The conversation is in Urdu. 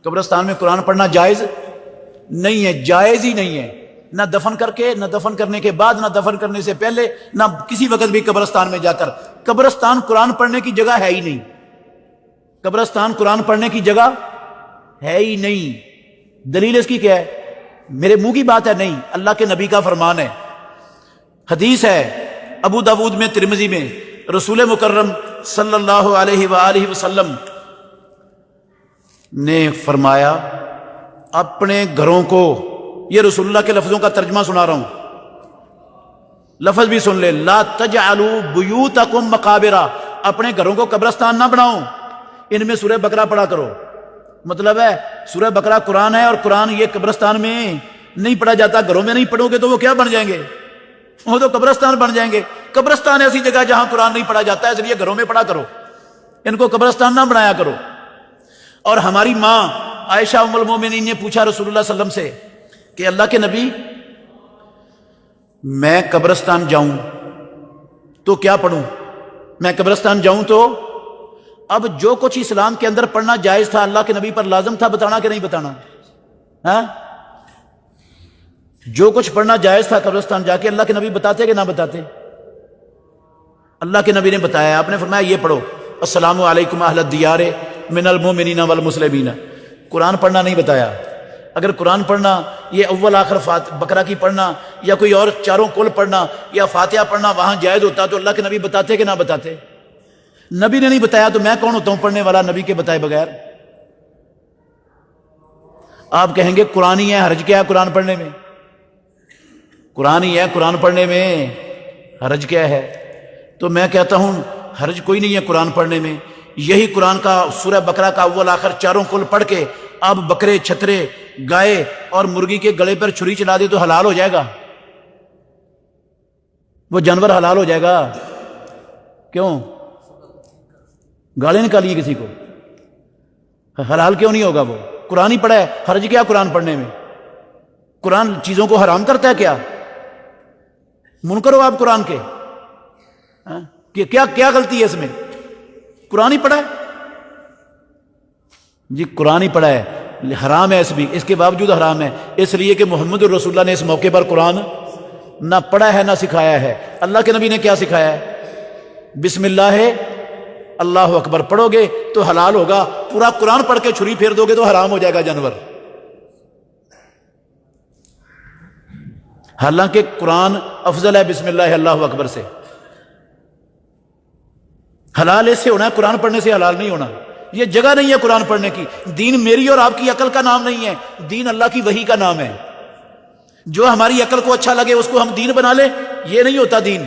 قبرستان میں قرآن پڑھنا جائز نہیں ہے، جائز ہی نہیں ہے، نہ دفن کر کے، نہ دفن کرنے کے بعد، نہ دفن کرنے سے پہلے، نہ کسی وقت بھی قبرستان میں جا کر۔ قبرستان قرآن پڑھنے کی جگہ ہے ہی نہیں، قبرستان قرآن پڑھنے کی جگہ ہے ہی نہیں۔ دلیل اس کی کیا ہے؟ میرے منہ کی بات ہے نہیں، اللہ کے نبی کا فرمان ہے، حدیث ہے ابو داود میں، ترمذی میں، رسول مکرم صلی اللہ علیہ وآلہ وسلم نے فرمایا اپنے گھروں کو، یہ رسول اللہ کے لفظوں کا ترجمہ سنا رہا ہوں، لفظ بھی سن لے، لا تجعلوا بیوتکم مقابرا، اپنے گھروں کو قبرستان نہ بناؤ، ان میں سورہ بقرہ پڑھا کرو۔ مطلب ہے سورہ بقرہ قرآن ہے، اور قرآن یہ قبرستان میں نہیں پڑھا جاتا، گھروں میں نہیں پڑھو گے تو وہ کیا بن جائیں گے؟ وہ تو قبرستان بن جائیں گے۔ قبرستان ایسی جگہ جہاں قرآن نہیں پڑھا جاتا ہے، اس لیے گھروں میں پڑھا کرو، ان کو قبرستان نہ بنایا کرو۔ اور ہماری ماں عائشہ ام المومنین نے پوچھا رسول اللہ صلی اللہ علیہ وسلم سے کہ اللہ کے نبی، میں قبرستان جاؤں تو کیا پڑھوں؟ میں قبرستان جاؤں تو اب جو کچھ اسلام کے اندر پڑھنا جائز تھا اللہ کے نبی پر لازم تھا بتانا کہ نہیں بتانا؟ ہاں، جو کچھ پڑھنا جائز تھا قبرستان جا کے اللہ کے نبی بتاتے کہ نہ بتاتے؟ اللہ کے نبی نے بتایا، آپ نے فرمایا یہ پڑھو، السلام علیکم اہل الدیار من المؤمنین والمسلمین۔ قرآن پڑھنا نہیں بتایا۔ اگر قرآن پڑھنا، یہ اول آخر بقرہ کی پڑھنا، یا کوئی اور چاروں کل پڑھنا، یا فاتحہ پڑھنا وہاں جائز ہوتا تو اللہ کے نبی بتاتے کہ نہ بتاتے؟ نبی نے نہیں بتایا تو میں کون ہوتا ہوں پڑھنے والا نبی کے بتائے بغیر؟ آپ کہیں گے قرآن ہی ہے، حرج کیا ہے قرآن پڑھنے میں؟ قرآن ہی ہے، قرآن پڑھنے میں حرج کیا ہے؟ تو میں کہتا ہوں حرج کوئی نہیں ہے قرآن پڑھنے میں۔ یہی قرآن کا سورہ بقرہ کا اول آخر چاروں کل پڑھ کے آپ بکرے، چھترے، گائے اور مرغی کے گلے پر چھری چلا دے تو حلال ہو جائے گا، وہ جانور حلال ہو جائے گا۔ کیوں؟ گالی نکالیے کسی کو، حلال کیوں نہیں ہوگا؟ وہ قرآن ہی پڑھا ہے، حرج کیا قرآن پڑھنے میں؟ قرآن چیزوں کو حرام کرتا ہے کیا؟ منکر ہو آپ قرآن کے؟ کہ کیا غلطی ہے اس میں؟ قرآن ہی پڑھا ہے جی، قرآن ہی پڑھا ہے، حرام ہے اس کے باوجود حرام ہے، اس لیے کہ محمد الرسول اللہ نے اس موقع پر قرآن نہ پڑھا ہے نہ سکھایا ہے۔ اللہ کے نبی نے کیا سکھایا ہے؟ بسم اللہ ہے، اللہ اکبر پڑھو گے تو حلال ہوگا، پورا قرآن پڑھ کے چھری پھیر دو گے تو حرام ہو جائے گا جانور۔ حالانکہ قرآن افضل ہے بسم اللہ اللہ اکبر سے۔ حلال اس سے ہونا ہے، قرآن پڑھنے سے حلال نہیں ہونا۔ یہ جگہ نہیں ہے قرآن پڑھنے کی۔ دین میری اور آپ کی عقل کا نام نہیں ہے، دین اللہ کی وحی کا نام ہے۔ جو ہماری عقل کو اچھا لگے اس کو ہم دین بنا لیں، یہ نہیں ہوتا دین۔